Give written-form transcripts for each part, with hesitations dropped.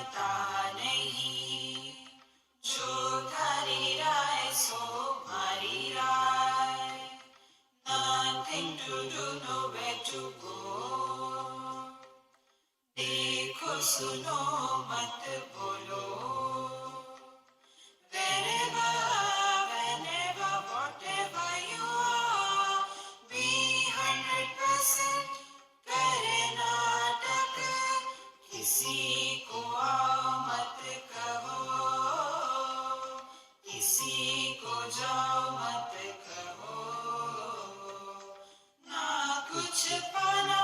पता नहीं, जो धारी राय सो मारी राय. Nothing to do, nowhere to go. देखो सुनो मत बोलो. Wherever, whenever, whatever you are, be 100% करे नाटक. किसी को आओ मत कहो, किसी को जाओ मत कहो. ना कुछ पाना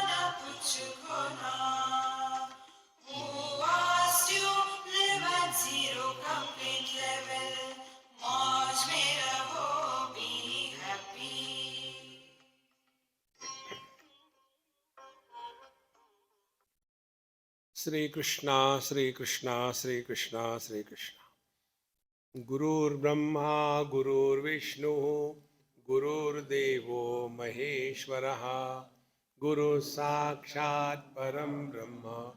ना कुछ खोना. Who asked you live at zero complete level? मौज में रहो, be happy. Sri Krishna, Sri Krishna, Sri Krishna, Sri Krishna. Gurur Brahma, Gurur Vishnu, Gurur Devo Maheshwaraha, Guru Sakshat Param Brahma,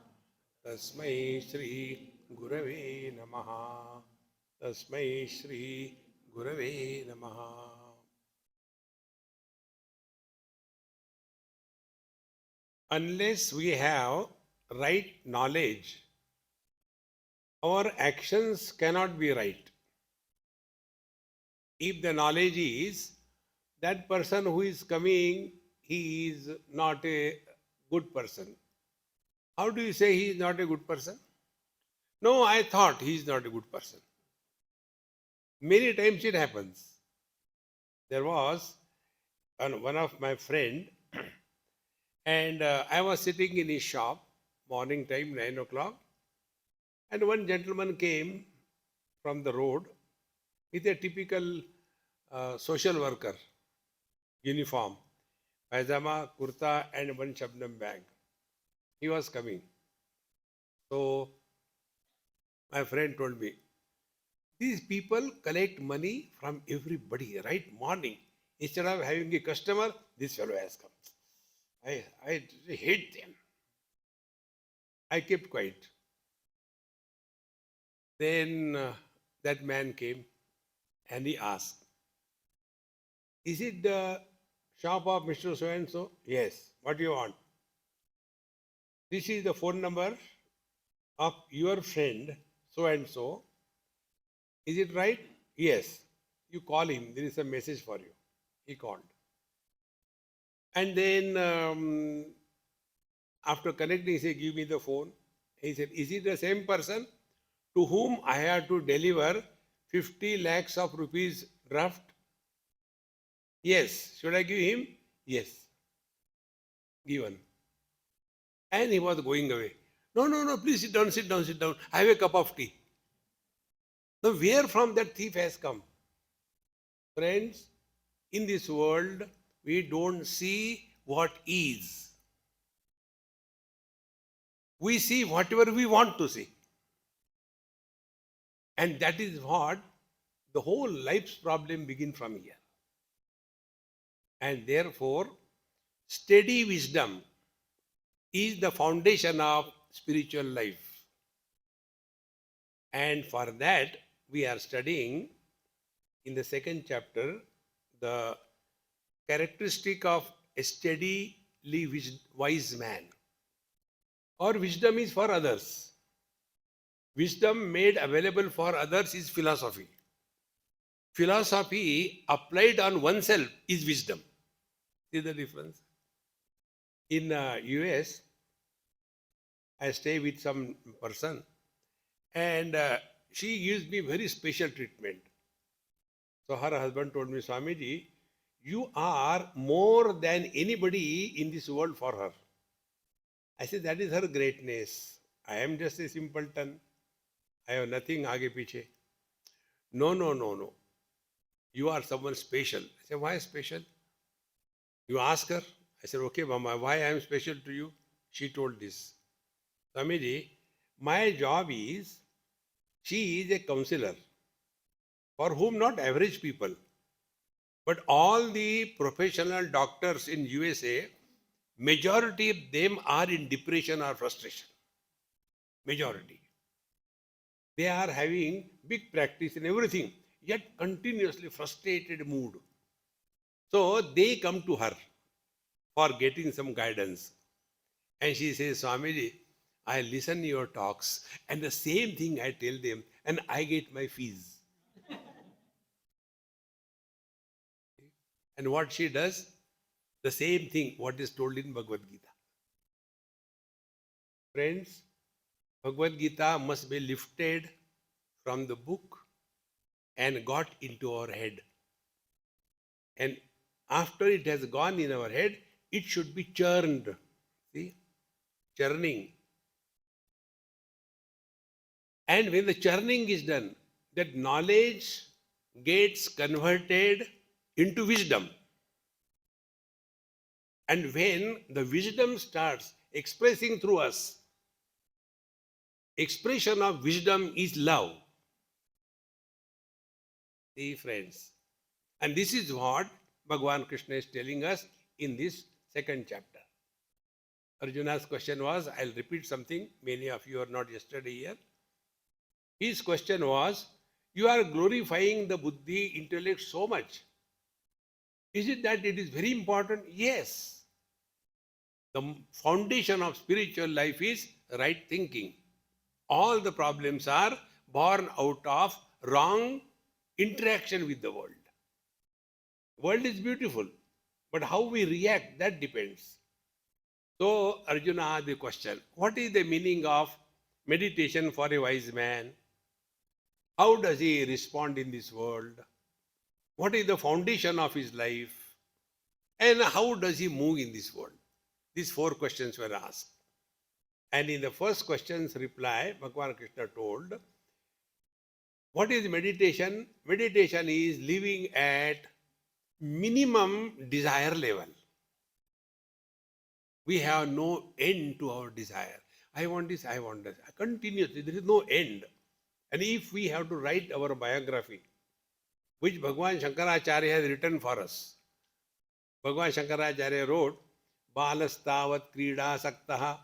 Tasmai Shri Gurave Namaha, Tasmai Shri Gurave Namaha. Unless we have right knowledge, our actions cannot be right. If the knowledge is that person who is coming, he is not a good person. How do you say he is not a good person? No, I thought he is not a good person. Many times it happens. There was one of my friend, and I was sitting in his shop, morning time, 9 o'clock, and one gentleman came from the road with a typical social worker uniform, pajama, kurta, and one shabnam bag. He was coming. So my friend told me, these people collect money from everybody, right? Morning. Instead of having a customer, this fellow has come. I hate them. I kept quiet. Then that man came and he asked, is it the shop of Mr. So-and-so? Yes. What do you want? This is the phone number of your friend so-and-so. Is it right? Yes. You call him. There is a message for you. He called. And then after connecting, he said, give me the phone. He said, is it the same person to whom I have to deliver 50 lakhs of rupees draft? Yes. Should I give him? Yes. Given. And he was going away. No, please sit down. I have a cup of tea. Now, where from that thief has come? Friends, in this world, we don't see what is. We see whatever we want to see. And that is what the whole life's problem begins from here. And therefore, steady wisdom is the foundation of spiritual life. And for that, we are studying in the second chapter the characteristic of a steadily wise man. Or wisdom is for others. Wisdom made available for others is philosophy. Philosophy applied on oneself is wisdom. See the difference? In US, I stay with some person and she gives me very special treatment. So her husband told me, Swamiji, you are more than anybody in this world for her. I said, that is her greatness. I am just a simpleton. I have nothing aage piche. No. You are someone special. I said, why special? You ask her. I said, okay, Mama, why I am special to you? She told this. Swamiji, my job is, she is a counselor for whom not average people, but all the professional doctors in USA, majority of them are in depression or frustration. Majority. They are having big practice in everything, yet continuously frustrated mood. So they come to her for getting some guidance. And she says, Swamiji, I listen your talks and the same thing I tell them and I get my fees. And what she does? The same thing what is told in Bhagavad Gita. Friends, Bhagavad Gita must be lifted from the book and got into our head. And after it has gone in our head, it should be churned. See? Churning. And when the churning is done, that knowledge gets converted into wisdom. And when the wisdom starts expressing through us, expression of wisdom is love. See, friends. And this is what Bhagavan Krishna is telling us in this second chapter. Arjuna's question was, I'll repeat something. Many of you are not yesterday here. His question was, you are glorifying the buddhi, intellect so much. Is it that it is very important? Yes. The foundation of spiritual life is right thinking. All the problems are born out of wrong interaction with the world. World is beautiful, but how we react, that depends. So Arjuna asked the question, what is the meaning of meditation for a wise man? How does he respond in this world? What is the foundation of his life? And how does he move in this world? These four questions were asked. And in the first question's reply, Bhagavan Krishna told, what is meditation? Meditation is living at minimum desire level. We have no end to our desire. I want this, I want that. Continuously, there is no end. And if we have to write our biography, which Bhagavan Shankaracharya has written for us, Bhagavan Shankaracharya wrote, Balastavat krida saktaha,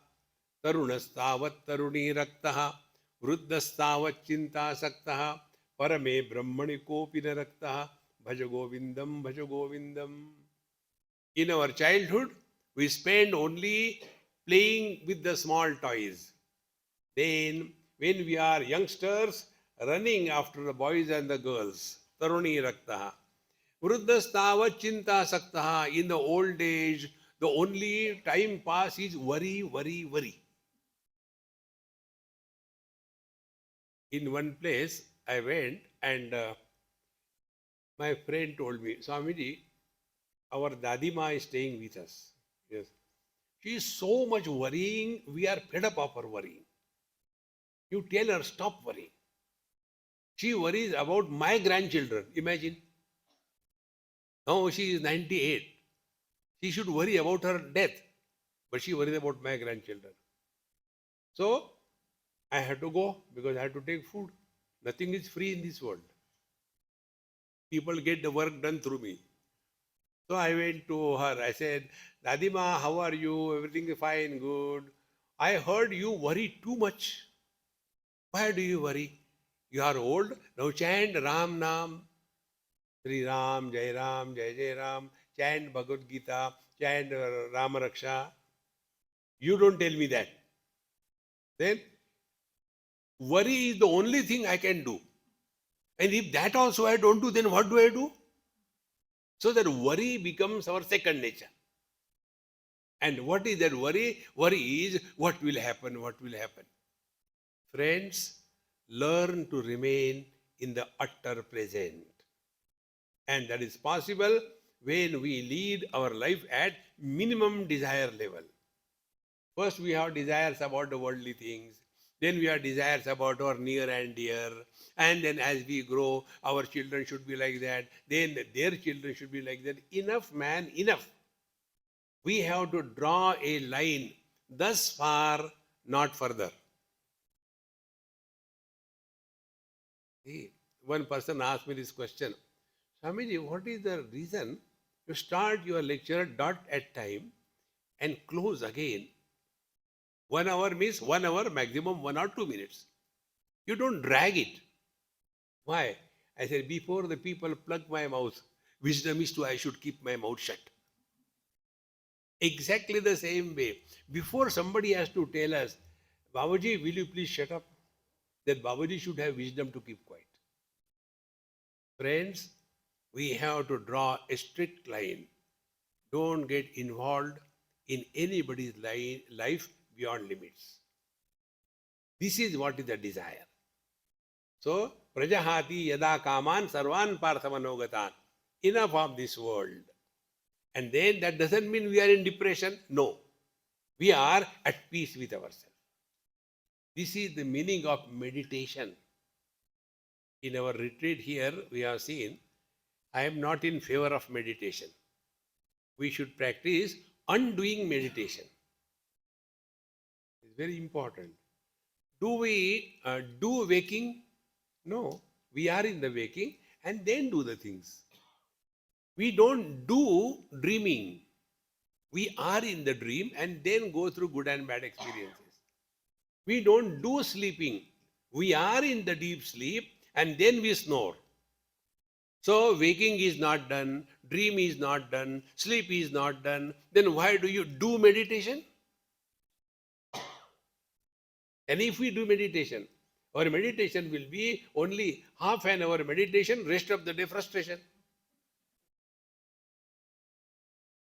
tarunastavat taruni raktaha, vruddhastavat chinta saktaha, parame brahmani kopina raktaha, bhaja govindam. In our childhood, we spend only playing with the small toys. Then, when we are youngsters, running after the boys and the girls, taruni raktaha. Vruddhastavat chinta saktaha. In the old age, the only time pass is worry. In one place, I went and my friend told me, Swamiji, our Dadima is staying with us. Yes. She is so much worrying, we are fed up of her worrying. You tell her, stop worrying. She worries about my grandchildren. Imagine. Now she is 98. She should worry about her death, but she worries about my grandchildren. So, I had to go because I had to take food. Nothing is free in this world. People get the work done through me. So I went to her. I said, Dadima, how are you? Everything is fine, good. I heard you worry too much. Why do you worry? You are old. Now chant Ram Nam. Sri Ram, Jai Ram. Chant Bhagavad Gita. Chant Rama Raksha. You don't tell me that. Then worry is the only thing I can do. And if that also I don't do, then what do I do? So that worry becomes our second nature. And what is that worry? Worry is what will happen, what will happen. Friends, learn to remain in the utter present. And that is possible when we lead our life at minimum desire level. First we have desires about the worldly things. Then we have desires about our near and dear. And then as we grow, our children should be like that. Then their children should be like that. Enough, man, enough. We have to draw a line. Thus far, not further. See, one person asked me this question. Swamiji, what is the reason you start your lecture dot at time and close again? 1 hour means 1 hour, maximum 1 or 2 minutes. You don't drag it. Why? I said, before the people plug my mouth, wisdom is to I should keep my mouth shut. Exactly the same way. Before somebody has to tell us, Babaji, will you please shut up? Then Babaji should have wisdom to keep quiet. Friends, we have to draw a strict line. Don't get involved in anybody's life beyond limits. This is what is the desire. So, prajahati yada kaman sarvan parthamanogatan. Enough of this world. And then that doesn't mean we are in depression. No. We are at peace with ourselves. This is the meaning of meditation. In our retreat here, we have seen, I am not in favor of meditation. We should practice undoing meditation. It's very important. Do we do waking? No. We are in the waking and then do the things. We don't do dreaming. We are in the dream and then go through good and bad experiences. We don't do sleeping. We are in the deep sleep and then we snore. So waking is not done, dream is not done, sleep is not done. Then why do you do meditation? And if we do meditation, our meditation will be only half an hour meditation, rest of the day frustration.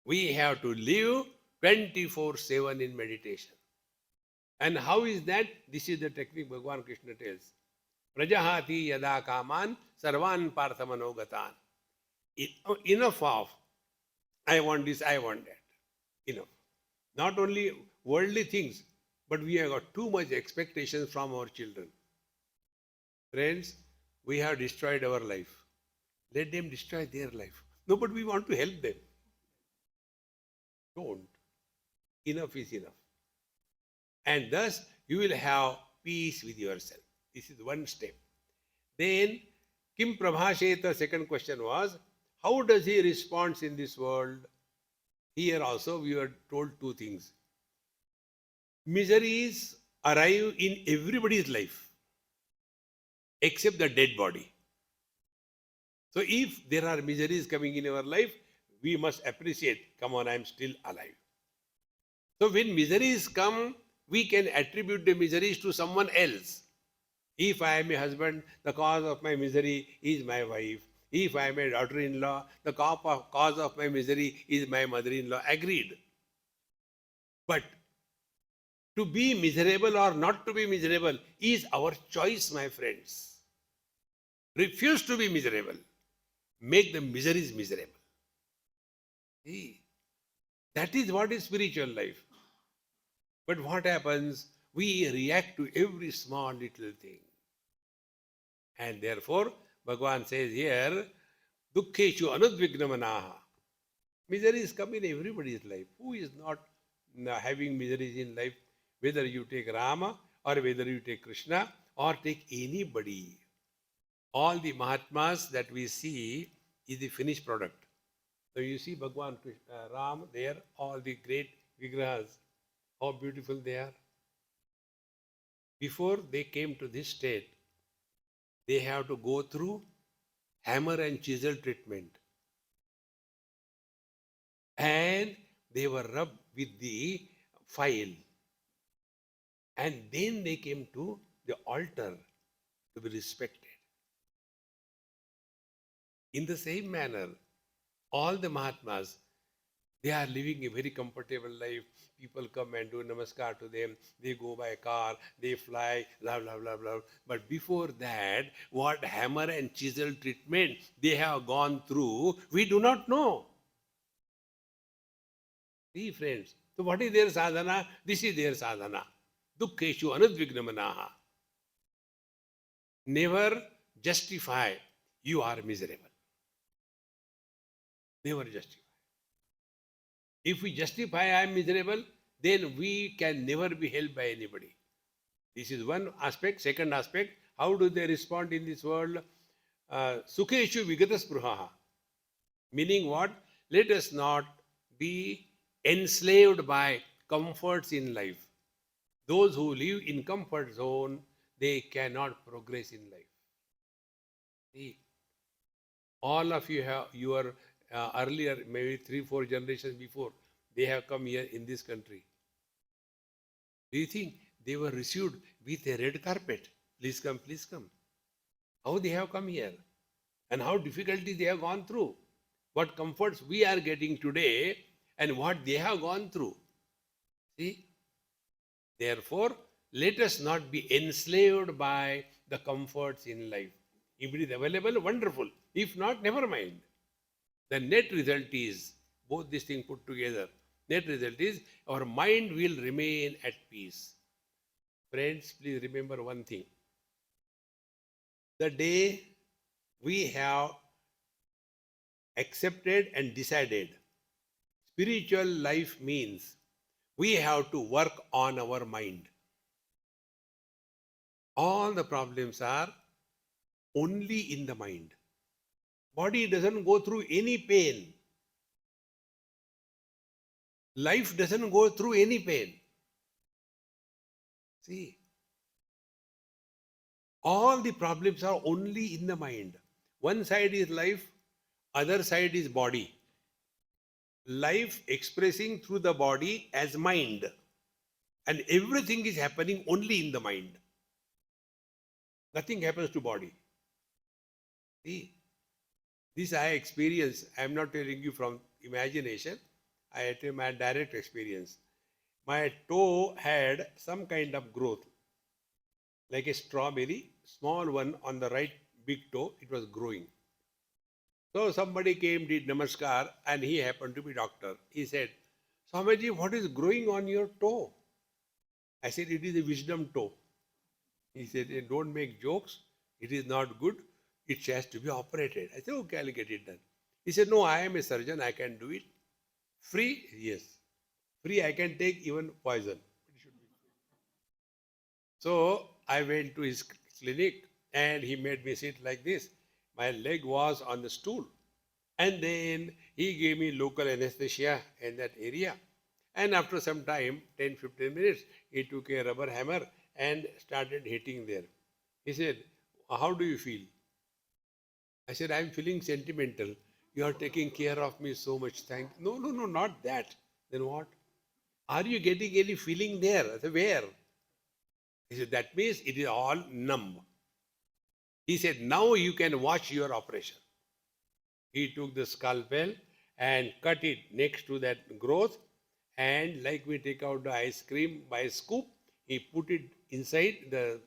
We have to live 24/7 in meditation. And how is that? This is the technique Bhagavan Krishna tells. Prajahati yada kaman sarvan parthamanogatan. Enough of, I want this, I want that. Enough. Not only worldly things, but we have got too much expectations from our children. Friends, we have destroyed our life. Let them destroy their life. No, but we want to help them. Don't. Enough is enough. And thus, you will have peace with yourself. This is one step. Then, Kim Prabhasheta, second question was, how does he respond in this world? Here also we were told two things. Miseries arrive in everybody's life, except the dead body. So if there are miseries coming in our life, we must appreciate, come on, I am still alive. So when miseries come, we can attribute the miseries to someone else. If I am a husband, the cause of my misery is my wife. If I am a daughter-in-law, the cause of my misery is my mother-in-law. Agreed. But to be miserable or not to be miserable is our choice, my friends. Refuse to be miserable. Make the miseries miserable. See, that is what is spiritual life. But what happens? We react to every small little thing. And therefore, Bhagavan says here, Dukkheshu anudvignamanaha. Miseries come in everybody's life. Who is not having miseries in life? Whether you take Rama or whether you take Krishna or take anybody. All the Mahatmas that we see is the finished product. So you see Bhagavan Ram there, all the great Vigrahas, how beautiful they are. Before they came to this state, they have to go through hammer and chisel treatment. And they were rubbed with the file. And then they came to the altar to be respected. In the same manner, all the Mahatmas, they are living a very comfortable life. People come and do namaskar to them. They go by car, they fly, blah, blah, blah, blah. But before that, what hammer and chisel treatment they have gone through, we do not know. See, friends. So what is their sadhana? This is their sadhana. Dukkheshu anudvignamanaha. Never justify you are miserable. Never justify. If we justify I am miserable, then we can never be helped by anybody. This is one aspect. Second aspect, how do they respond in this world? Sukheshu vigataspruhaha. Meaning what? Let us not be enslaved by comforts in life. Those who live in comfort zone, they cannot progress in life. See, all of you have your earlier, maybe 3, 4 generations before, they have come here in this country. Do you think they were received with a red carpet? Please come, please come. How they have come here and how difficulty they have gone through. What comforts we are getting today and what they have gone through. See? Therefore, let us not be enslaved by the comforts in life. If it is available, wonderful. If not, never mind. The net result is, both these things put together, net result is our mind will remain at peace. Friends, please remember one thing. The day we have accepted and decided spiritual life means we have to work on our mind. All the problems are only in the mind. Body doesn't go through any pain. Life doesn't go through any pain. See, all the problems are only in the mind. One side is life, other side is body. Life expressing through the body as mind. And everything is happening only in the mind. Nothing happens to body. See, this I experience. I am not telling you from imagination. I tell my direct experience. My toe had some kind of growth, like a strawberry, small one on the right big toe. It was growing. So somebody came, did namaskar, and he happened to be doctor. He said, Swamiji, what is growing on your toe? I said, it is a wisdom toe. He said, don't make jokes. It is not good. It has to be operated. I said, okay, I'll get it done. He said, no, I am a surgeon. I can do it. Free? Yes. Free, I can take even poison. So I went to his clinic and he made me sit like this. My leg was on the stool. And then he gave me local anesthesia in that area. And after some time, 10-15 minutes, he took a rubber hammer and started hitting there. He said, how do you feel? I said, I'm feeling sentimental. You are taking care of me so much. No, not that. Then what? Are you getting any feeling there? I said, where? He said, that means it is all numb. He said, now you can watch your operation. He took the scalpel and cut it next to that growth. And like we take out the ice cream by a scoop, he put it inside the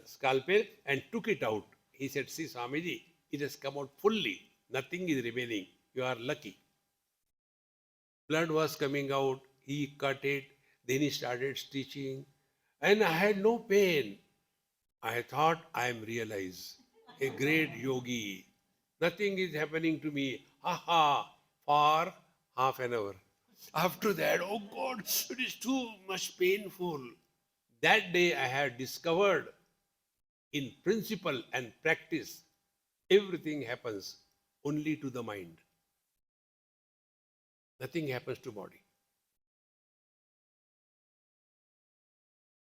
scalpel and took it out. He said, see, Swamiji, it has come out fully. Nothing is remaining. You are lucky. Blood was coming out. He cut it. Then he started stitching. And I had no pain. I thought I am realized. A great yogi. Nothing is happening to me. For half an hour. After that, oh God, it is too much painful. That day I had discovered in principle and practice, everything happens only to the mind. Nothing happens to body.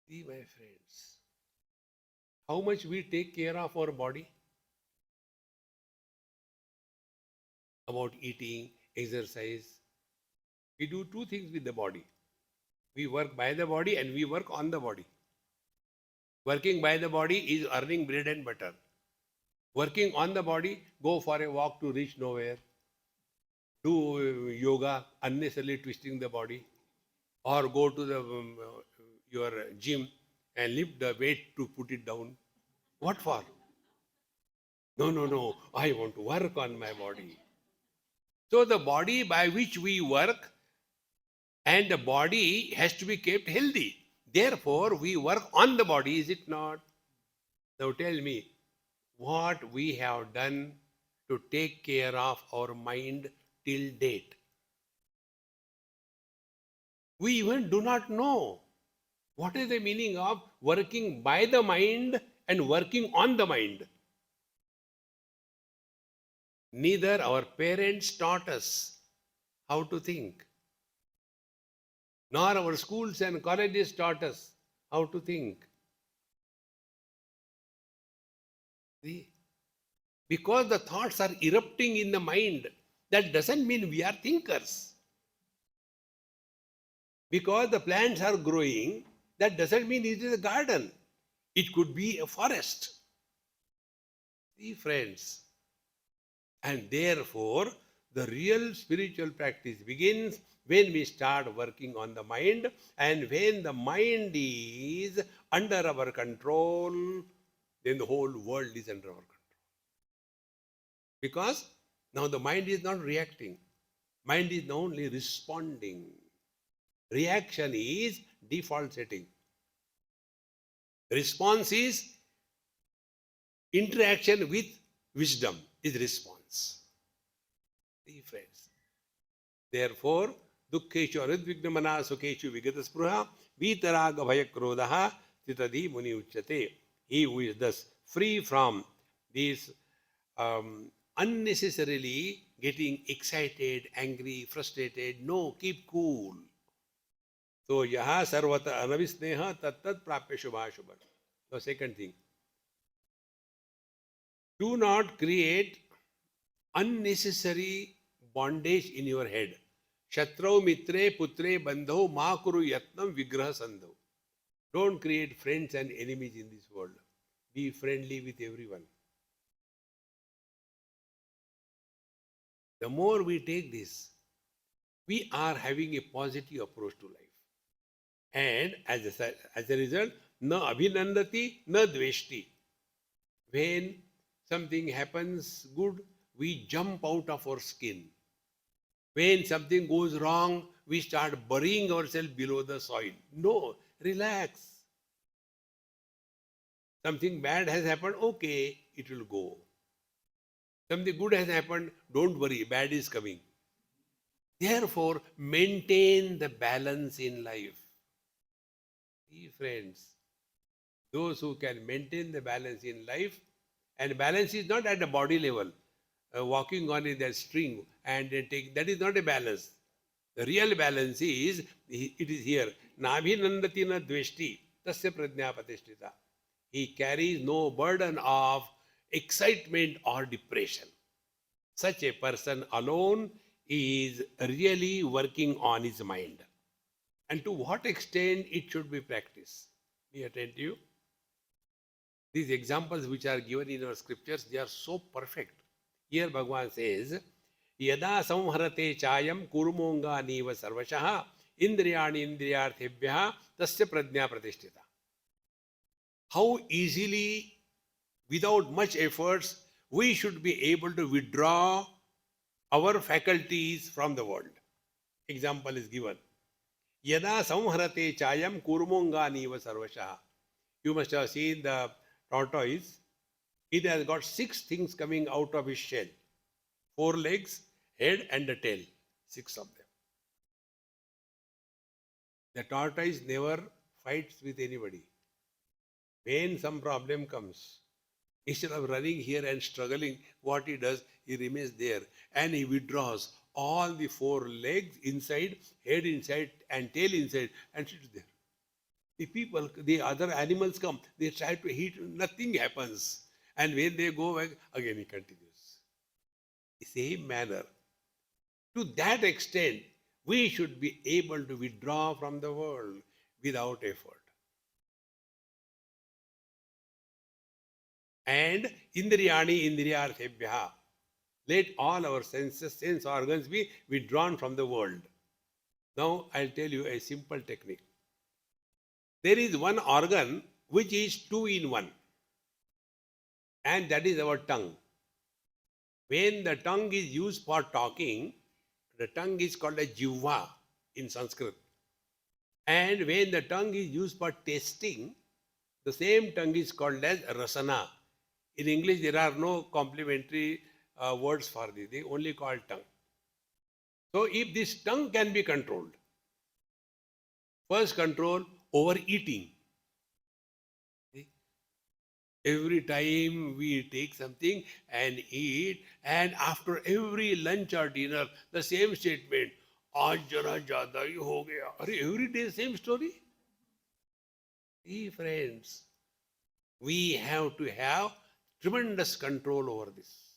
See, my friends, how much we take care of our body? About eating, exercise. We do two things with the body. We work by the body and we work on the body. Working by the body is earning bread and butter. Working on the body, go for a walk to reach nowhere. Do yoga, unnecessarily twisting the body. Or go to the your gym and lift the weight to put it down. What for? No. I want to work on my body. So the body by which we work and the body has to be kept healthy. Therefore, we work on the body, is it not? Now tell me, what we have done to take care of our mind till date? We even do not know. What is the meaning of working by the mind and working on the mind? Neither our parents taught us how to think, nor our schools and colleges taught us how to think. See? Because the thoughts are erupting in the mind, that doesn't mean we are thinkers. Because the plants are growing, that doesn't mean it is a garden. It could be a forest. See, friends. And therefore, the real spiritual practice begins when we start working on the mind, and when the mind is under our control, then the whole world is under our control. Because now the mind is not reacting, mind is only responding. Reaction is default setting. Response is interaction with wisdom, is response. See, friends. Therefore, dukkeshu anudvignamana sukeshu vigataspruha vitaraga bhayakrodaha titadi muni uchyate. He who is thus free from these unnecessarily getting excited, angry, frustrated. No, keep cool. So, yaha sarvata anavisneha tattat prapya shubha shubha. The second thing. Do not create unnecessary bondage in your head. Shatrau mitre putre bandho ma kuru yatnam vigraha sandho. Don't create friends and enemies in this world. Be friendly with everyone. The more we take this, we are having a positive approach to life. And as a result, na abhinandati, na dveshti. When something happens good, we jump out of our skin. When something goes wrong, we start burying ourselves below the soil. No, relax. Something bad has happened, okay, it will go. Something good has happened, don't worry, bad is coming. Therefore, maintain the balance in life. See, friends, those who can maintain the balance in life, and balance is not at the body level, walking on that string and take, that is not a balance. The real balance is, it is here. Nabhinandati na dveshti, tasya prajna patishtita. He carries no burden of excitement or depression. Such a person alone is really working on his mind. And to what extent it should be practiced? Be attentive. These examples which are given in our scriptures, they are so perfect. Here Bhagavan says, Yada samharate chayam kurmonga niva sarvashaha indriyani indriyarthebhyaha tasya prajna pratishtita. How easily, without much efforts, we should be able to withdraw our faculties from the world. Example is given. Yada samharate chayam kurmonga niva sarvashaha. You must have seen the tortoise. It has got 6 things coming out of his shell. 4 legs, head and the tail. 6 of them. The tortoise never fights with anybody. When some problem comes, instead of running here and struggling, what he does, he remains there and he withdraws all the 4 legs inside, head inside and tail inside and sits there. The people, the other animals come, they try to hit, nothing happens. And when they go back, again he continues. The same manner. To that extent, we should be able to withdraw from the world without effort. And indriyani indriyarthebhyaha. Let all our senses, sense organs be withdrawn from the world. Now I'll tell you a simple technique. There is one organ which is 2 in 1. And that is our tongue. When the tongue is used for talking, the tongue is called a jivva in Sanskrit. And when the tongue is used for tasting, the same tongue is called as rasana. In English, there are no complementary words for this. They only call tongue. So if this tongue can be controlled, first control overeating. Every time we take something and eat, and after every lunch or dinner, the same statement, aaj jara jyada hi ho gaya. Every day same story. See, friends, we have to have tremendous control over this.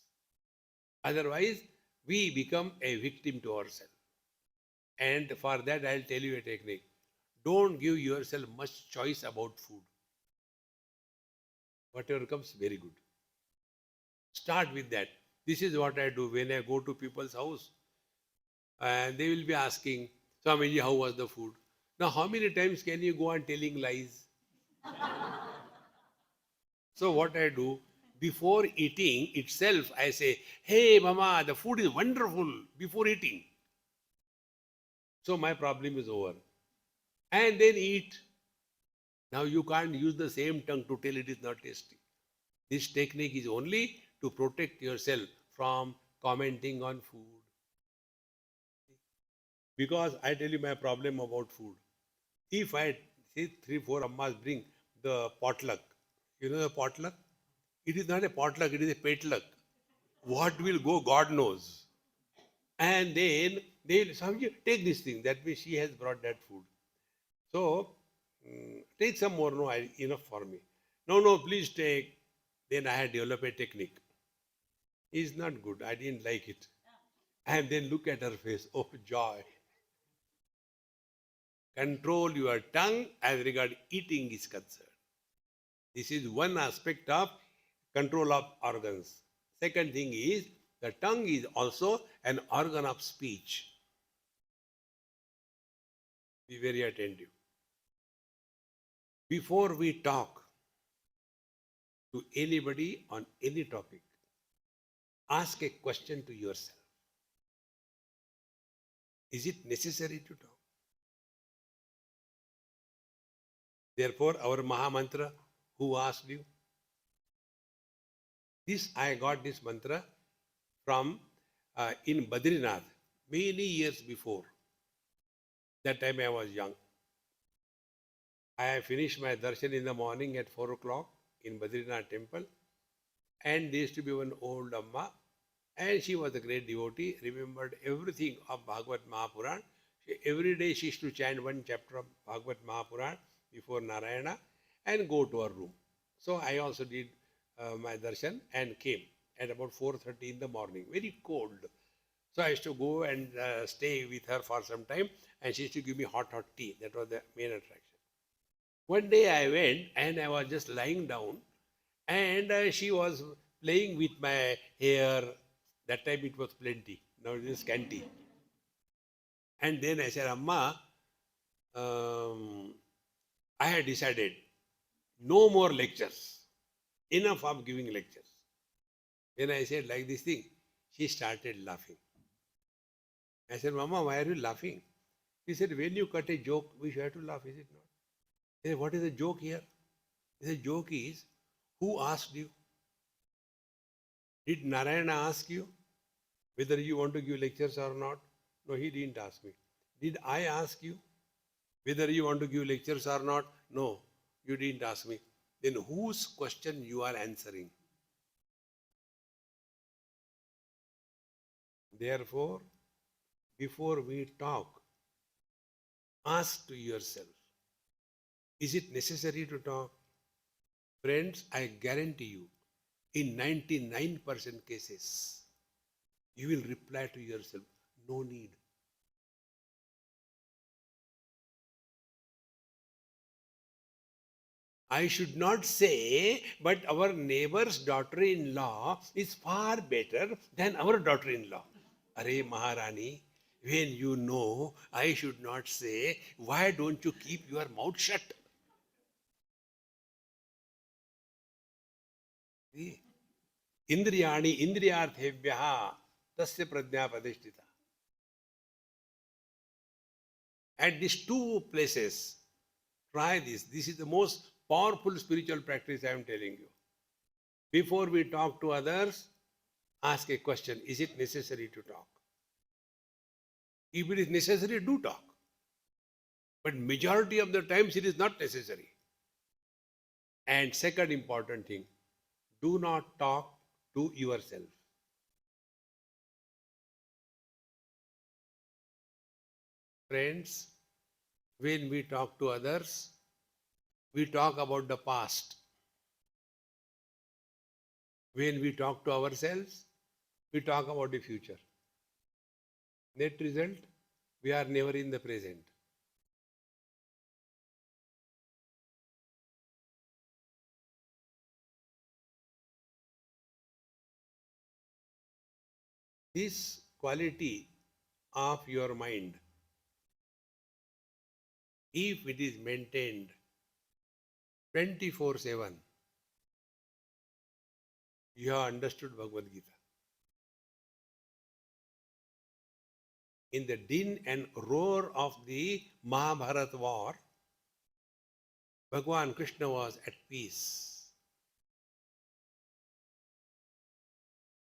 Otherwise, we become a victim to ourselves. And for that, I'll tell you a technique. Don't give yourself much choice about food. Whatever comes, very good. Start with that. This is what I do when I go to people's house. And they will be asking, Swamiji, how was the food? Now, how many times can you go on telling lies? So what I do, before eating itself, I say, hey mama, the food is wonderful, before eating. So my problem is over. And then eat. Now you can't use the same tongue to tell it is not tasty. This technique is only to protect yourself from commenting on food. Because I tell you my problem about food. If I see 3-4 ammas bring the potluck, you know the potluck? It is not a potluck, it is a petluck. What will go, God knows. And then they'll, Swamiji, take this thing. That means she has brought that food. So, take some more. No, enough for me. No, no, please take. Then I had developed a technique. It's not good. I didn't like it. And then look at her face. Oh, joy. Control your tongue as regard eating is concerned. This is one aspect of control of organs. Second thing is, the tongue is also an organ of speech. Be very attentive. Before we talk to anybody on any topic, ask a question to yourself. Is it necessary to talk? Therefore, our Maha Mantra, who asked you? This, I got this mantra from in Badrinath many years before. That time I was young. I finished my darshan in the morning at 4 o'clock in Badrinath temple. And there used to be one old Amma, and she was a great devotee, remembered everything of Bhagavad Mahapuran. Every day she used to chant one chapter of Bhagavad Mahapuran before Narayana and go to her room. So I also did my darshan and came at about 4:30 in the morning, very cold. So I used to go and stay with her for some time, and she used to give me hot tea. That was the main attraction. One day I went and I was just lying down, and she was playing with my hair. That time it was plenty, now it is scanty. And then I said, Amma, I had decided no more lectures. Enough of giving lectures. When I said like this thing, she started laughing. I said, Mama, why are you laughing? She said, when you cut a joke, we should have to laugh, is it not? I said, what is the joke here? The joke is, who asked you? Did Narayana ask you whether you want to give lectures or not? No, he didn't ask me. Did I ask you whether you want to give lectures or not? No, you didn't ask me. Then whose question you are answering? Therefore, before we talk, ask to yourself, is it necessary to talk? Friends, I guarantee you, in 99% cases, you will reply to yourself, no need. I should not say, but our neighbor's daughter-in-law is far better than our daughter-in-law. Are Maharani, when you know I should not say, why don't you keep your mouth shut? See? Indriyani indriyarthebhyaha tasya prajna padishtita. At these two places, try this. This is the most powerful spiritual practice I am telling you. Before we talk to others, ask a question. Is it necessary to talk? If it is necessary, do talk. But majority of the times it is not necessary. And second important thing, do not talk to yourself. Friends, when we talk to others, we talk about the past. When we talk to ourselves, we talk about the future. Net result, we are never in the present. This quality of your mind, if it is maintained 24/7, you have understood Bhagavad Gita. In the din and roar of the Mahabharata war, Bhagwan Krishna was at peace.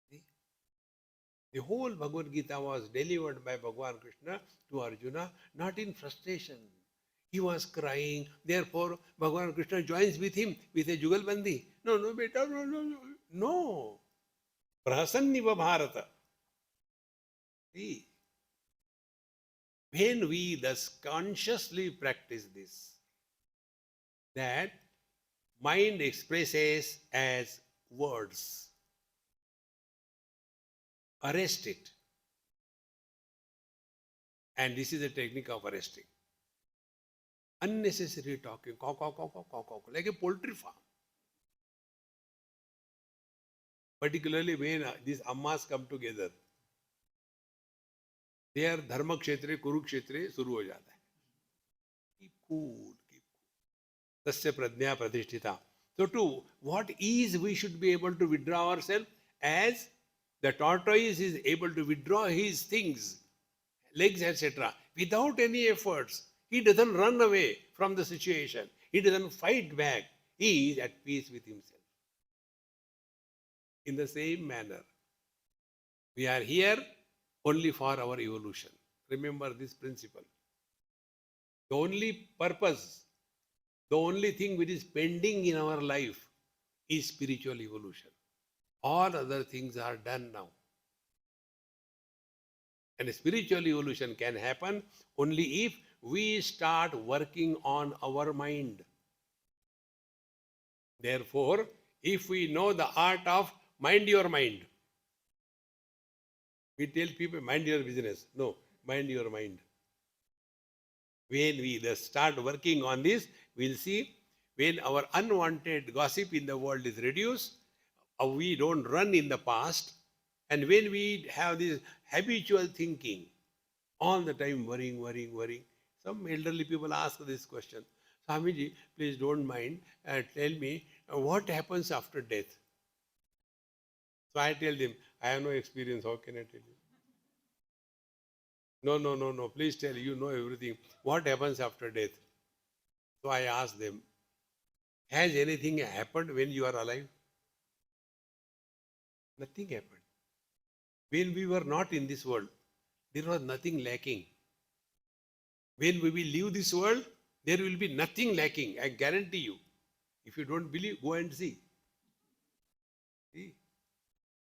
See? The whole Bhagavad Gita was delivered by Bhagwan Krishna to Arjuna, not in frustration. He was crying. Therefore, Bhagwan Krishna joins with him with a Jugalbandi. No, no, beta, no, no, no. No. Prasanniva Bharata. See, when we thus consciously practice this, that mind expresses as words, arrest it. And this is the technique of arresting. Unnecessary talking, like a poultry farm. Particularly when these ammas come together, their dharma kshetre, kuru kshetre shuru ho jata hai. Keep cool, keep cool. Tasya pradnya pratishtita. So to what ease we should be able to withdraw ourselves, as the tortoise is able to withdraw his things, legs, etc., without any efforts. He doesn't run away from the situation. He doesn't fight back. He is at peace with himself. In the same manner, we are here only for our evolution. Remember this principle. The only purpose, the only thing which is pending in our life is spiritual evolution. All other things are done now. And spiritual evolution can happen only if we start working on our mind. Therefore, if we know the art of mind your mind, we tell people, mind your business. No, mind your mind. When we start working on this, we'll see when our unwanted gossip in the world is reduced, we don't run in the past, and when we have this habitual thinking, all the time worrying. Some elderly people ask this question, Swamiji, please don't mind, tell me what happens after death. So I tell them, I have no experience, how can I tell you? No, please tell, you know everything. What happens after death? So I ask them, has anything happened when you are alive? Nothing happened. When we were not in this world, there was nothing lacking. When we will leave this world, there will be nothing lacking, I guarantee you. If you don't believe, go and see. See?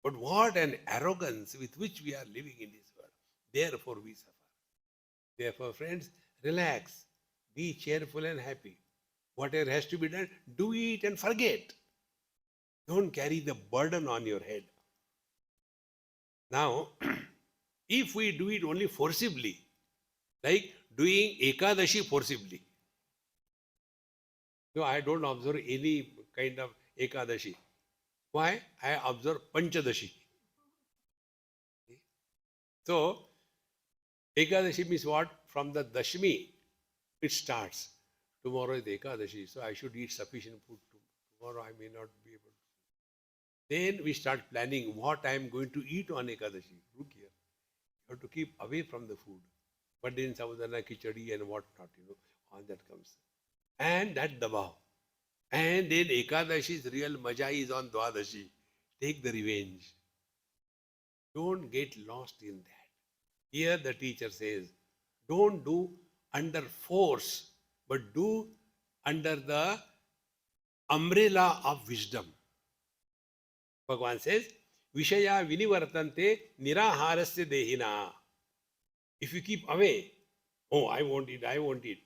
But what an arrogance with which we are living in this world. Therefore we suffer. Therefore, friends, relax. Be cheerful and happy. Whatever has to be done, do it and forget. Don't carry the burden on your head. Now, if we do it only forcibly, like doing Ekadashi forcibly. No, I don't observe any kind of Ekadashi. Why? I observe Panchadashi. So, Ekadashi means what? From the Dashmi, it starts. Tomorrow is Ekadashi, so I should eat sufficient food. Tomorrow I may not be able to. Then we start planning what I am going to eat on Ekadashi. Look here. You have to keep away from the food. But then Sabudana, Khichadi and what not, all that comes. And that Dabav. And then Ekadashi's real maja is on Dwadashi. Take the revenge. Don't get lost in that. Here the teacher says, don't do under force, but do under the umbrella of wisdom. Bhagavan says, Vishaya vinivartante niraharasya dehina. If you keep away, oh, I won't eat.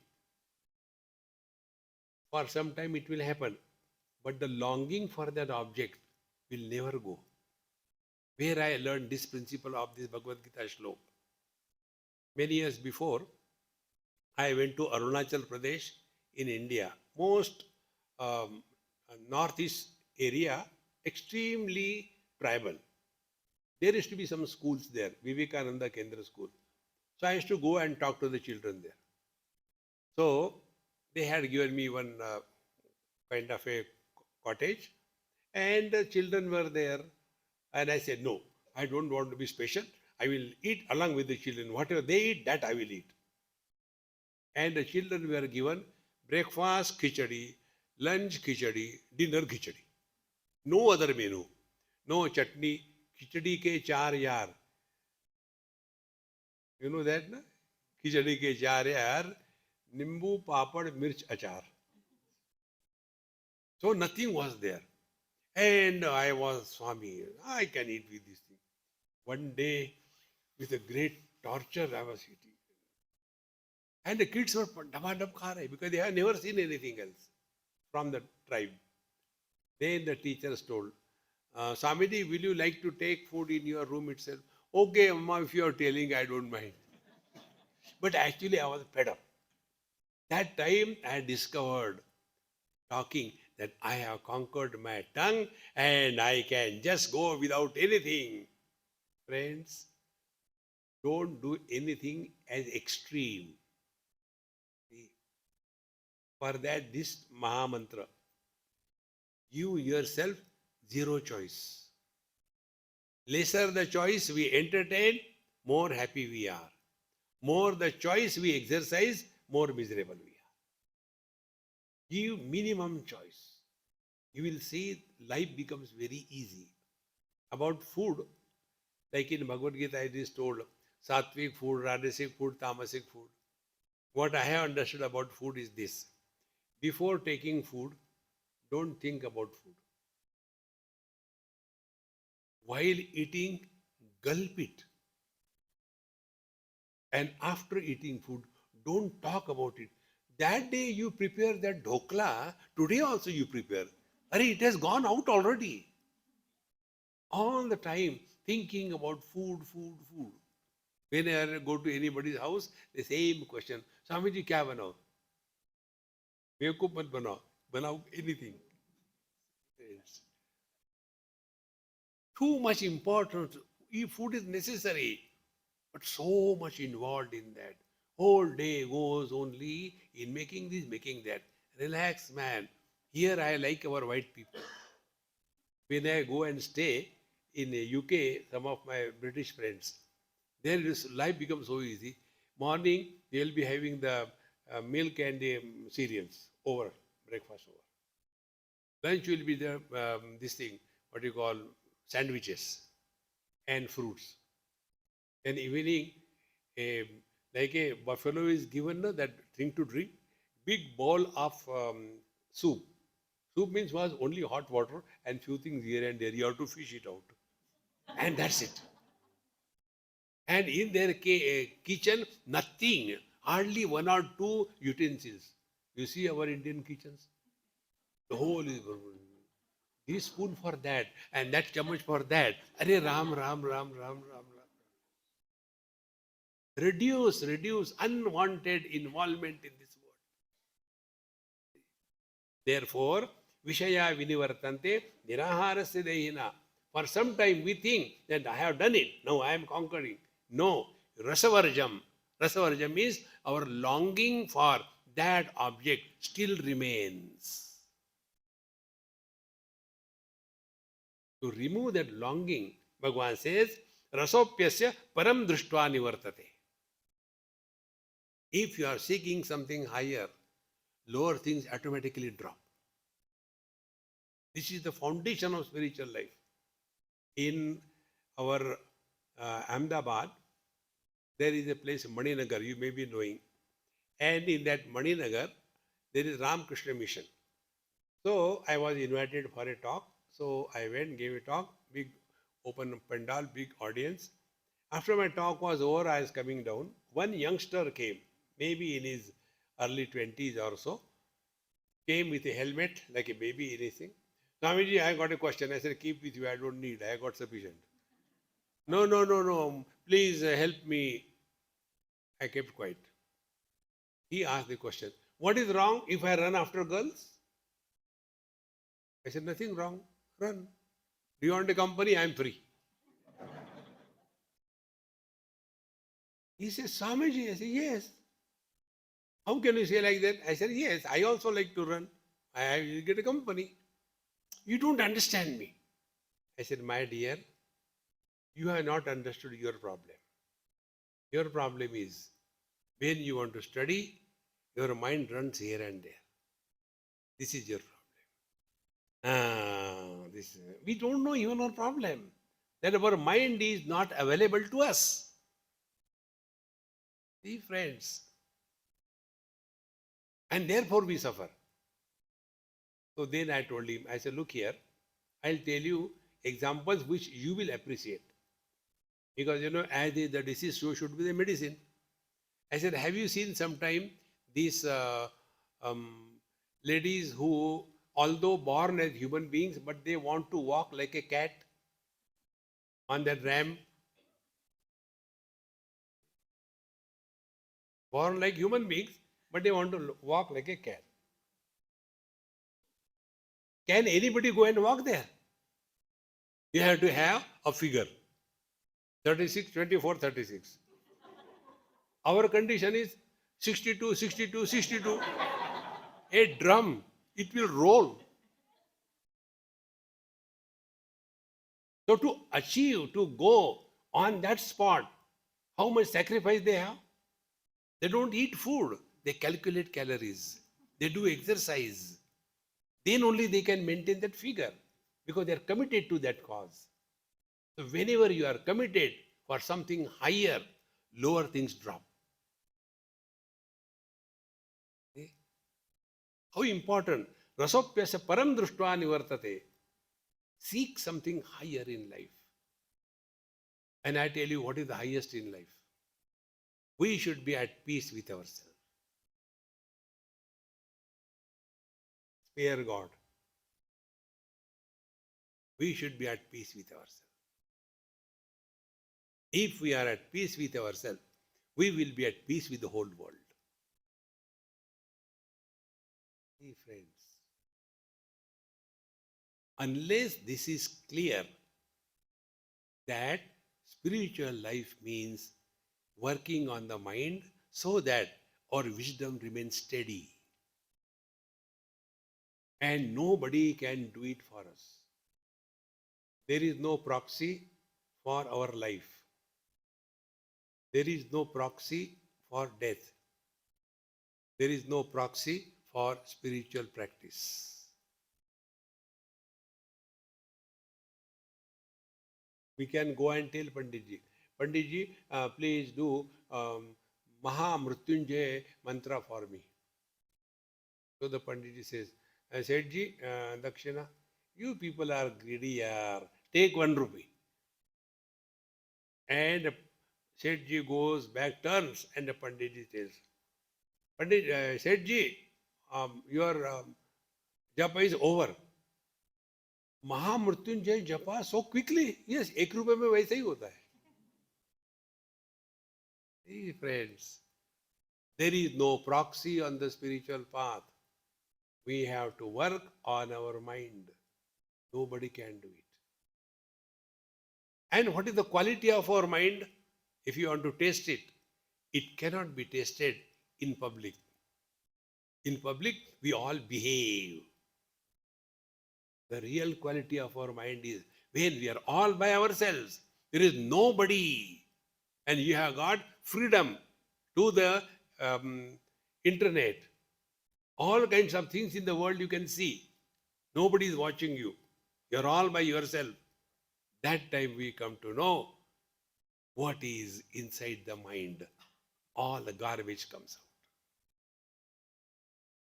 For some time it will happen. But the longing for that object will never go. Where I learned this principle of this Bhagavad Gita shlok. Many years before, I went to Arunachal Pradesh in India, most northeast area, extremely tribal. There used to be some schools there, Vivekananda Kendra School. So I used to go and talk to the children there. So they had given me one kind of a cottage, and the children were there. And I said, no, I don't want to be special. I will eat along with the children. Whatever they eat, that I will eat. And the children were given breakfast khichdi, lunch khichdi, dinner khichdi. No other menu. No chutney. Khichdi ke char yaar. You know that, na? Khichdi ke char yaar. Nimbu, papad, mirch, achar. So nothing was there. And I was Swami. I can eat with this thing. One day, with a great torture, I was eating. And the kids were dabadab kha rahe because they have never seen anything else from the tribe. Then the teachers told, Swamiji, will you like to take food in your room itself? Okay, Amma, if you are telling, I don't mind. But actually, I was fed up. That time, I discovered talking that I have conquered my tongue and I can just go without anything. Friends, don't do anything as extreme. For that, this Maha Mantra, you yourself zero choice. Lesser the choice we entertain, more happy we are. More the choice we exercise, more miserable we are. Give minimum choice. You will see life becomes very easy. About food, like in Bhagavad Gita, it is told, sattvic food, rajasic food, tamasic food. What I have understood about food is this. Before taking food, don't think about food. While eating, gulp it. And after eating food, don't talk about it. That day you prepare that dhokla, today also you prepare. It has gone out already. All the time thinking about food. When I go to anybody's house, the same question, Swamiji, kya banao? Meko mat banao. Banao anything. It's too much importance. Food is necessary, but so much involved in that. Whole day goes only in making this, making that. Relax, man. Here I like our white people. When I go and stay in the UK, some of my British friends, their life becomes so easy. Morning, they'll be having the milk and the cereals over, breakfast over. Lunch will be the, this thing, what you call sandwiches and fruits. Then evening, like a buffalo is given that thing to drink, big bowl of soup. Soup means was only hot water and few things here and there. You have to fish it out. And that's it. And in their kitchen, nothing, hardly one or two utensils. You see our Indian kitchens? The whole is this spoon for that and that chamuch for that. Arey Ram. Reduce unwanted involvement in this world. Therefore, Vishaya Vinivartante Niraharasya Dehina. For some time we think that I have done it. Now I am conquering. No. Rasavarjam. Rasavarjam means our longing for that object still remains. To remove that longing, Bhagavan says, Rasopyasya param drishtva nivartate. If you are seeking something higher, lower things automatically drop. This is the foundation of spiritual life. In our Ahmedabad, there is a place, Maninagar, you may be knowing. And in that Maninagar, there is Ramakrishna Mission. So I was invited for a talk. So I went, gave a talk, big open pandal, big audience. After my talk was over, I was coming down. One youngster came, maybe in his early 20s or so, came with a helmet, like a baby, anything. Swamiji, I got a question. I said, keep with you. I don't need. I got sufficient. No, no, no, no. Please help me. I kept quiet. He asked the question, what is wrong if I run after girls? I said, nothing wrong. Run. Do you want a company? I am free. He says, Swamiji. I said, yes. How can you say like that? I said, yes, I also like to run. I will get a company. You don't understand me. I said, my dear, you have not understood your problem. Your problem is when you want to study, your mind runs here and there. This is your problem. We don't know even our problem. That our mind is not available to us. See, friends. And therefore we suffer. So then I told him, I said, look here, I'll tell you examples which you will appreciate. Because, as the disease, so should be the medicine. I said, have you seen sometime these ladies who, although born as human beings, but they want to walk like a cat on that ramp? Born like human beings, but they want to walk like a cat. Can anybody go and walk there? You have to have a figure. 36, 24, 36. Our condition is 62, 62, 62. A drum, it will roll. So to achieve, to go on that spot, how much sacrifice they have? They don't eat food. They calculate calories. They do exercise. Then only they can maintain that figure because they are committed to that cause. So whenever you are committed for something higher, lower things drop. Okay? How important? Rasopyasya param društva nivartate. Seek something higher in life. And I tell you what is the highest in life. We should be at peace with ourselves. Spare God. We should be at peace with ourselves. If we are at peace with ourselves, we will be at peace with the whole world. See, friends, unless this is clear that spiritual life means working on the mind so that our wisdom remains steady. And nobody can do it for us. There is no proxy for our life. There is no proxy for death. There is no proxy for spiritual practice. We can go and tell Panditji, Panditji, please do Maha Mrityunjay mantra for me. So the Panditji says, Sethji, Dakshina, you people are greedy, yaar. Take 1 rupee. And Sethji goes back, turns, and the Panditji tells, Pandit, Sethji, your japa is over. महामृत्युंजय जपा so quickly. Yes, 1 रुपए में वैसे ही होता है. See, friends, there is no proxy on the spiritual path. We have to work on our mind. Nobody can do it. And what is the quality of our mind? If you want to taste it, it cannot be tasted in public. In public, we all behave. The real quality of our mind is when we are all by ourselves. There is nobody. And you have got freedom to the internet. All kinds of things in the world you can see. Nobody is watching you. You are all by yourself. That time we come to know what is inside the mind. All the garbage comes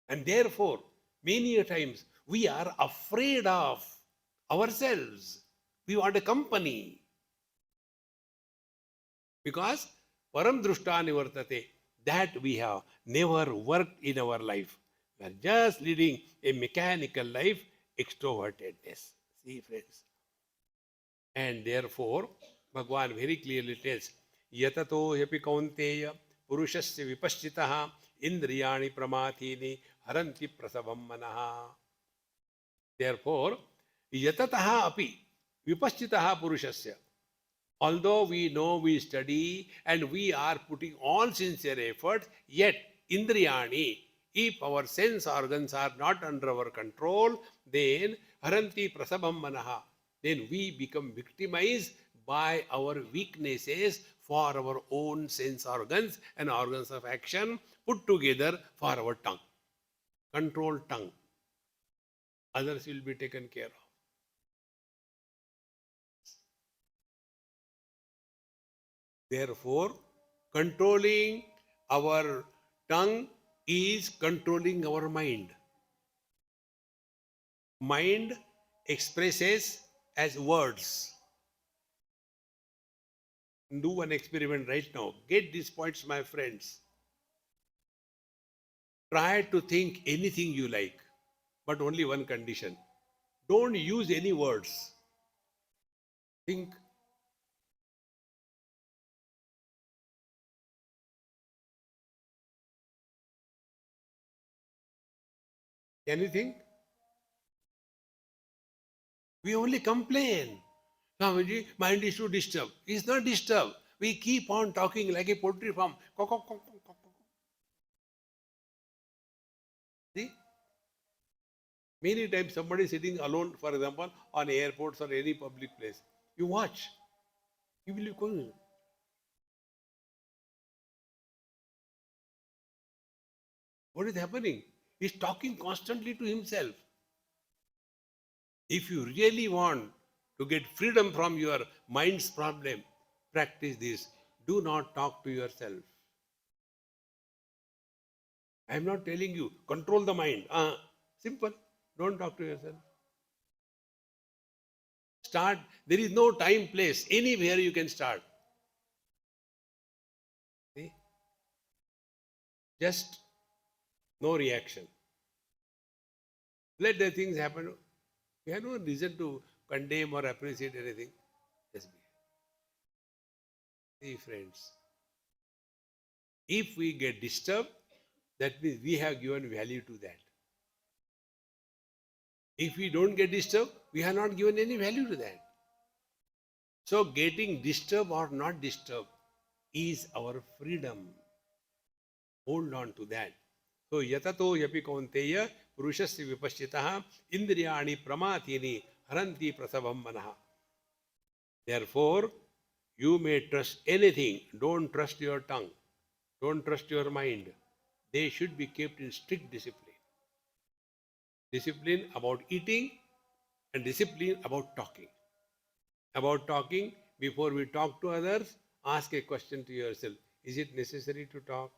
out. And therefore, many a times, we are afraid of ourselves. We want a company. Because param društva nivartate, that we have never worked in our life. We are just leading a mechanical life, extrovertedness. See, friends. And therefore, Bhagwan very clearly tells, Yatato yapi kaunteya purushasya vipaschitaha indriyani pramathini haranti prasavam manaha. Therefore, yatataha api vipaschitaha purushasya. Although we know, we study, and we are putting all sincere efforts, yet indriyani, if our sense organs are not under our control, then haranti prasabham manaha, then we become victimized by our weaknesses for our own sense organs and organs of action put together for our tongue. Control tongue. Others will be taken care of. Therefore, controlling our tongue is controlling our mind. Mind expresses as words. Do one experiment right now. Get these points, my friends. Try to think anything you like, but only one condition. Don't use any words. Think. Can you think? We only complain. Swamiji, mind is too disturbed. It's not disturbed. We keep on talking like a poultry farm. See? Many times somebody sitting alone, for example, on airports or any public place. You watch. He will be going. What is happening? He's talking constantly to himself. If you really want to get freedom from your mind's problem, practice this. Do not talk to yourself. I am not telling you, control the mind. Simple. Don't talk to yourself. Start. There is no time, place. Anywhere you can start. See? Just no reaction. Let the things happen. We have no reason to condemn or appreciate anything. Just be. See, friends. If we get disturbed, that means we have given value to that. If we don't get disturbed, we have not given any value to that. So getting disturbed or not disturbed is our freedom. Hold on to that. So yatato yapi kaunteya purushasya vipaschitaha indriyani pramathini haranti prasavam manaha. Therefore, you may trust anything. Don't trust your tongue. Don't trust your mind. They should be kept in strict discipline. Discipline about eating and discipline about talking. About talking, before we talk to others, ask a question to yourself. Is it necessary to talk?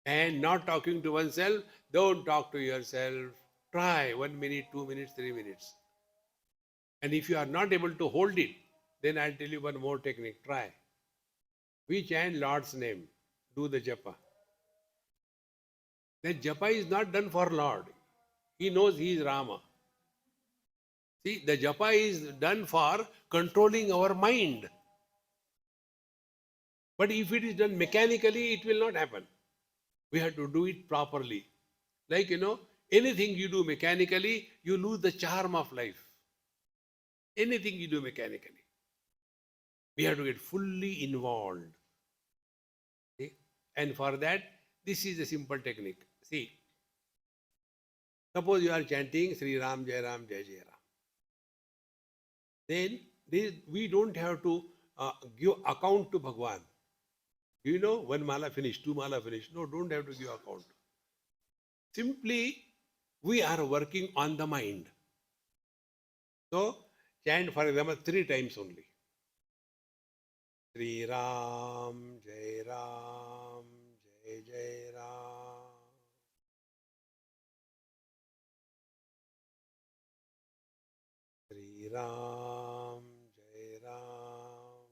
And not talking to oneself, don't talk to yourself. Try 1 minute, 2 minutes, 3 minutes. And if you are not able to hold it, then I'll tell you one more technique. Try. We chant Lord's name. Do the japa. That japa is not done for Lord. He knows he is Rama. See, the japa is done for controlling our mind. But if it is done mechanically, it will not happen. We have to do it properly. Like, anything you do mechanically, you lose the charm of life. Anything you do mechanically. We have to get fully involved. See? And for that, this is a simple technique. See, suppose you are chanting Sri Ram, Jai Ram, Jai Jai Ram. Then we don't have to give account to Bhagwan. You know, one mala finished, two mala finished. No, don't have to give account. Simply, we are working on the mind. So, chant, for example, 3 times only. Sri Ram, Jai Ram, Jai Jai Ram. Sri Ram, Jai Ram,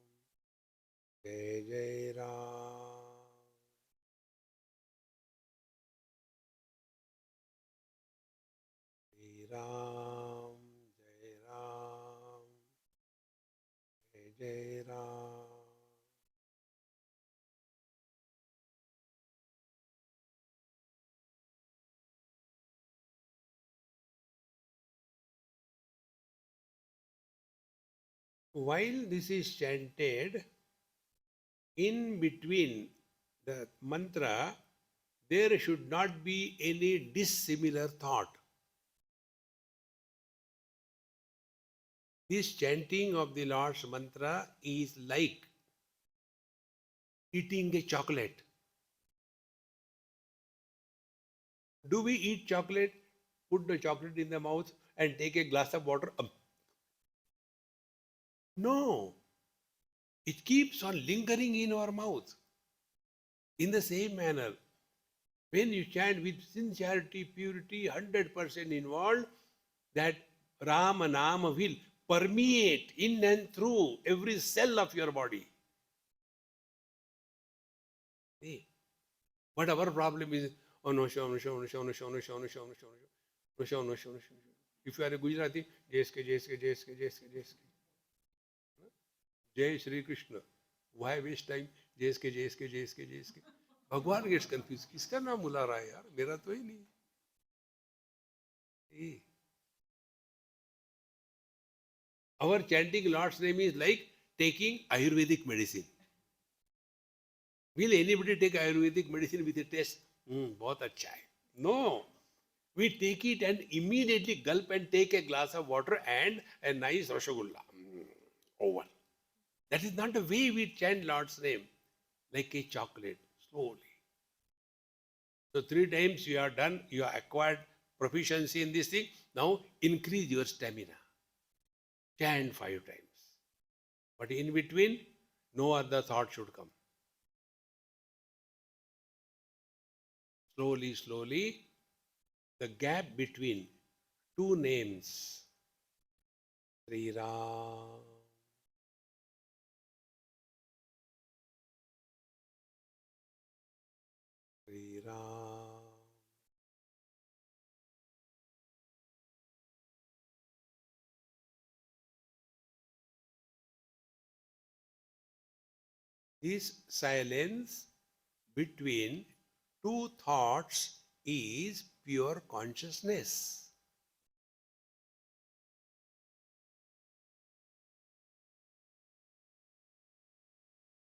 Jai Jai Ram. Sri Ram. Jai Ram. While this is chanted, in between the mantra, there should not be any dissimilar thought. This chanting of the Lord's mantra is like eating a chocolate. Do we eat chocolate, put the chocolate in the mouth and take a glass of water? No. It keeps on lingering in our mouth. In the same manner, when you chant with sincerity, purity, 100% involved, that Rama Nama will permeate in and through every cell of your body. See? But our problem is, oh no, show, no, show, no, show, no, show, no, show, no, show, no, show, no, show, no, show, no, show. If you are a Gujarati, JSK, JSK, JSK, JSK, JSK. Jai Shri Krishna. Why waste time? JSK, JSK, JSK, JSK. भगवान gets confused. किसका नाम बुला रहा है यार? मेरा तो ही नहीं. Our chanting Lord's name is like taking Ayurvedic medicine. Will anybody take Ayurvedic medicine with a taste? बहुत अच्छा है. No. We take it and immediately gulp and take a glass of water and a nice rasgulla. Over. That is not the way we chant Lord's name. Like a chocolate, slowly. So 3 times you are done, you have acquired proficiency in this thing. Now increase your stamina. Chant 5 times. But in between, no other thought should come. Slowly, slowly, the gap between 2 names, Sri Ram, Sri Ram, this silence between 2 thoughts is pure consciousness.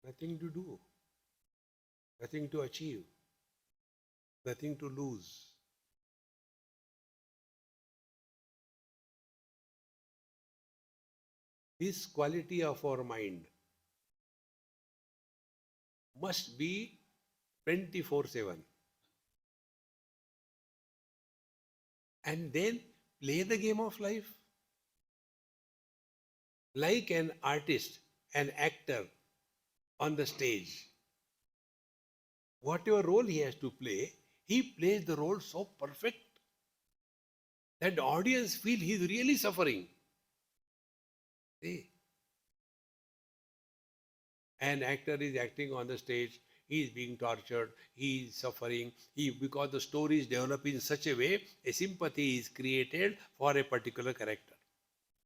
Nothing to do, nothing to achieve, nothing to lose. This quality of our mind must be 24/7. And then play the game of life. Like an artist, an actor on the stage. Whatever role he has to play, he plays the role so perfect that the audience feel he is really suffering. See? An actor is acting on the stage, he is being tortured, he is suffering, because the story is developed in such a way, a sympathy is created for a particular character.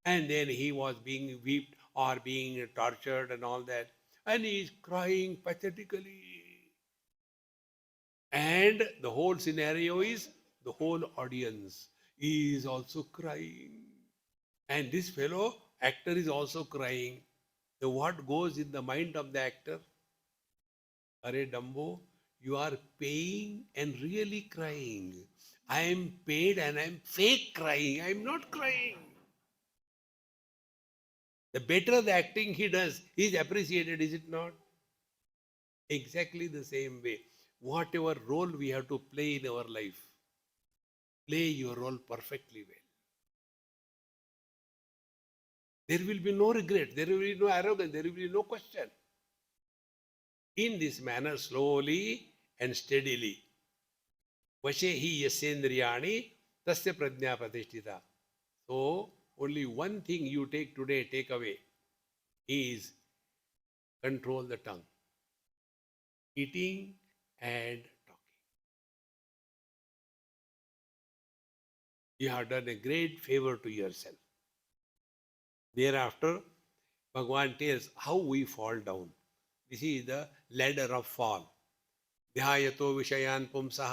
And then he was being whipped or being tortured and all that. And he is crying pathetically. And the whole scenario is the whole audience is also crying. And this fellow actor is also crying. So what goes in the mind of the actor? Are Dumbo, you are paying and really crying. I am paid and I am fake crying. I am not crying. The better the acting he does, he is appreciated, is it not? Exactly the same way. Whatever role we have to play in our life, play your role perfectly well. There will be no regret, there will be no arrogance, there will be no question. In this manner, slowly and steadily, Vashehi yasendriyani tasya prajna pratishtita. So, only one thing you take today, take away, is control the tongue. Eating and talking. You have done a great favor to yourself. Thereafter, Bhagavan tells how we fall down. This is the ladder of fall. ध्यायतो विषयान् पुंसः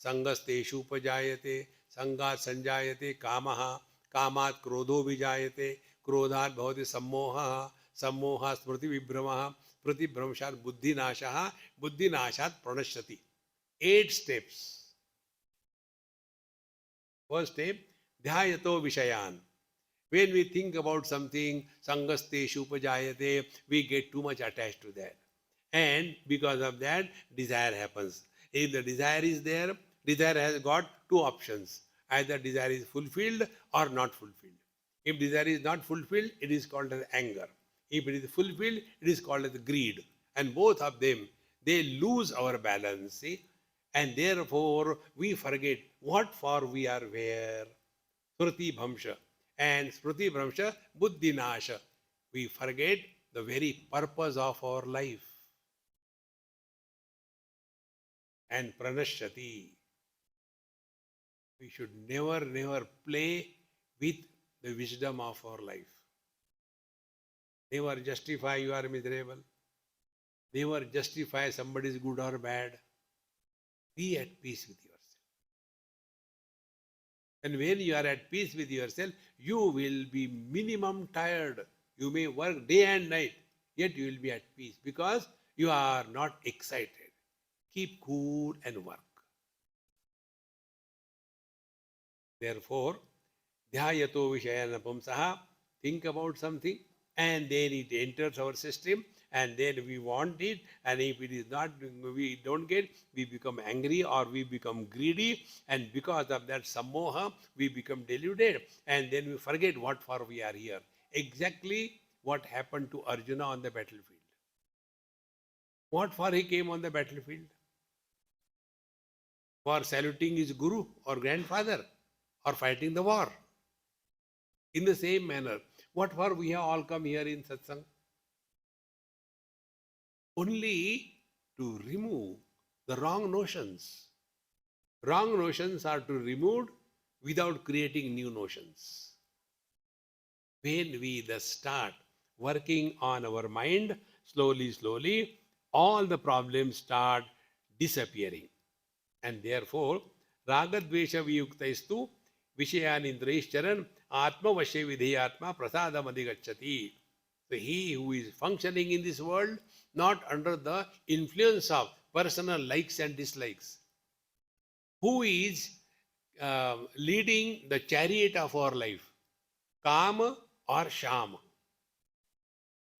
संगस्तेषु उपजायते संगात् संजायते कामः कामात् क्रोधो विजायते क्रोधात् भवति सम्मोहः सम्मोहात् स्मृतिविभ्रमः स्मृतिभ्रंशात् बुद्धिनाशः बुद्धिनाशात् प्रणश्यति. 8 steps. First step, dhyato vishayan. When we think about something, sangasteshu upajayate, we get too much attached to that. And because of that, desire happens. If the desire is there, desire has got two options. Either desire is fulfilled or not fulfilled. If desire is not fulfilled, it is called as anger. If it is fulfilled, it is called as greed. And both of them, they lose our balance. See? And therefore, we forget what for we are where. Smriti Bhamsha. And Smriti Bhamsha, Buddhi Nasha. We forget the very purpose of our life. And Pranashati. We should never play with the wisdom of our life. Never justify you are miserable. Never justify somebody is good or bad. Be at peace with yourself. And when you are at peace with yourself, you will be minimum tired. You may work day and night, yet you will be at peace because you are not excited. Keep cool and work. Therefore, dhyayato vishayana pumsaha, think about something and then it enters our system and then we want it, and if it is not, we don't get, we become angry or we become greedy, and because of that sammoha, we become deluded, and then we forget what for we are here. Exactly what happened to Arjuna on the battlefield. What for he came on the battlefield? For saluting his guru or grandfather or fighting the war. In the same manner, what for we have all come here in satsang? Only to remove the wrong notions. Wrong notions are to be removed without creating new notions. When we thus start working on our mind, slowly, all the problems start disappearing. And therefore, ragadvesha viyuktaistu vishayan indraishcharan atma vasya vidheyatma prasadam adhigacchati. So he who is functioning in this world, not under the influence of personal likes and dislikes, who is leading the chariot of our life, Kama or Shama.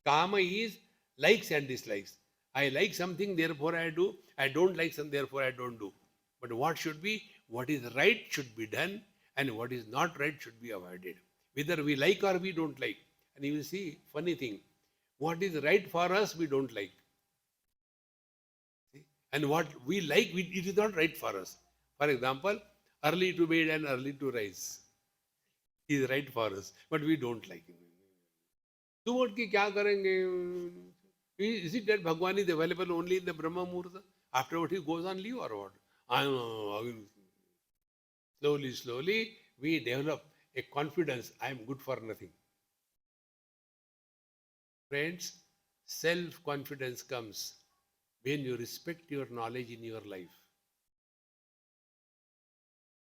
Kama is likes and dislikes. I like something, therefore I do. I don't like something, therefore I don't do. But what should be? What is right should be done, and what is not right should be avoided. Whether we like or we don't like. And you will see, funny thing, what is right for us, we don't like. See? And what we like, it is not right for us. For example, early to bed and early to rise is right for us, but we don't like it. So what ki kya karenge? Is it that Bhagwan is available only in the Brahma Muhurta? Afterward he goes on leave or what? I don't know. Slowly, we develop a confidence, I am good for nothing. Friends, self-confidence comes when you respect your knowledge in your life.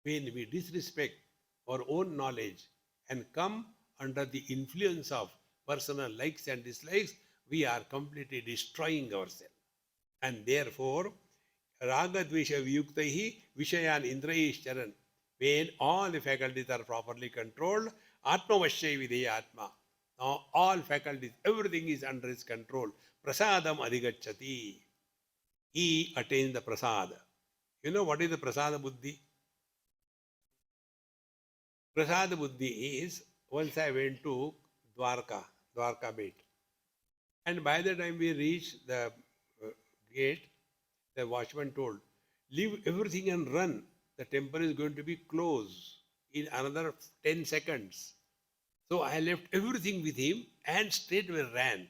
When we disrespect our own knowledge and come under the influence of personal likes and dislikes, we are completely destroying ourselves. And therefore, raga dvesha viyuktaihi vishayan indraishcharan, when all the faculties are properly controlled, atma vasya videya atma. Now all faculties, everything is under his control. Prasadam adhigacchati. He attains the prasada. You know what is the prasada buddhi? Prasada buddhi is, once I went to Dwarka Bait. And by the time we reached the gate, the watchman told, leave everything and run. The temple is going to be closed in another 10 seconds. So I left everything with him and straightway ran.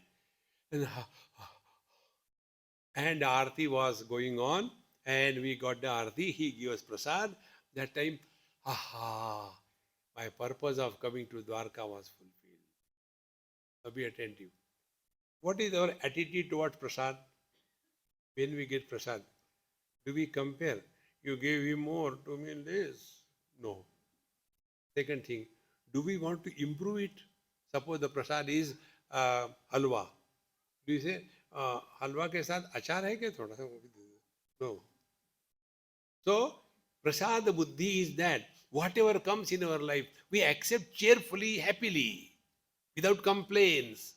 And Aarti was going on, and we got the Aarti. He gave us prasad. That time, my purpose of coming to Dwarka was fulfilled. So be attentive. What is our attitude towards prasad? When we get prasad, do we compare? You gave him more, to me less. No. Second thing, do we want to improve it? Suppose the prasad is halwa. Do you say, halwa ke saath achar hai kya thoda? No. So, prasad buddhi is that whatever comes in our life, we accept cheerfully, happily, without complaints.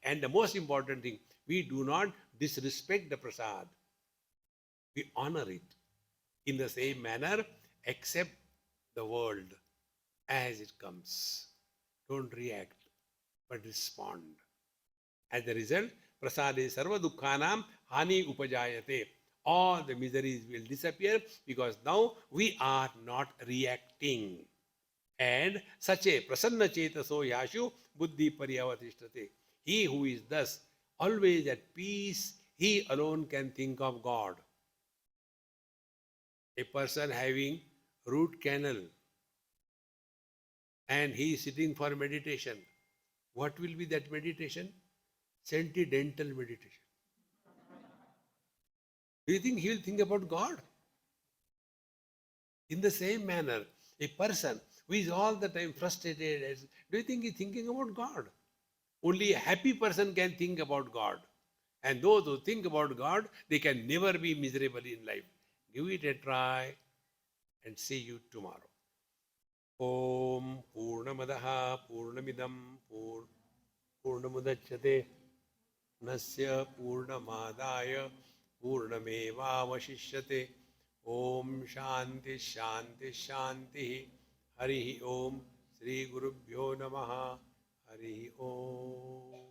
And the most important thing, we do not disrespect the prasad. We honor it. In the same manner, accept the world as it comes. Don't react, but respond. As a result, prasade sarva dukkhanam hani upajayate. All the miseries will disappear because now we are not reacting. And such a prasanna chetaso yashu buddhi paryavatishtate. He who is thus always at peace, he alone can think of God. A person having root canal and he is sitting for meditation. What will be that meditation? Sentimental meditation. Do you think he will think about God? In the same manner, a person who is all the time frustrated, do you think he is thinking about God? Only a happy person can think about God. And those who think about God, they can never be miserable in life. Give it a try and see you tomorrow. Om Purnamadaha Purnamidam Purnamudachyate Nasya Purnamadaya Purnamevavashishyate. Om Shanti Shanti Shanti. Hari Om Sri Gurubhyo Namaha. Hari Om.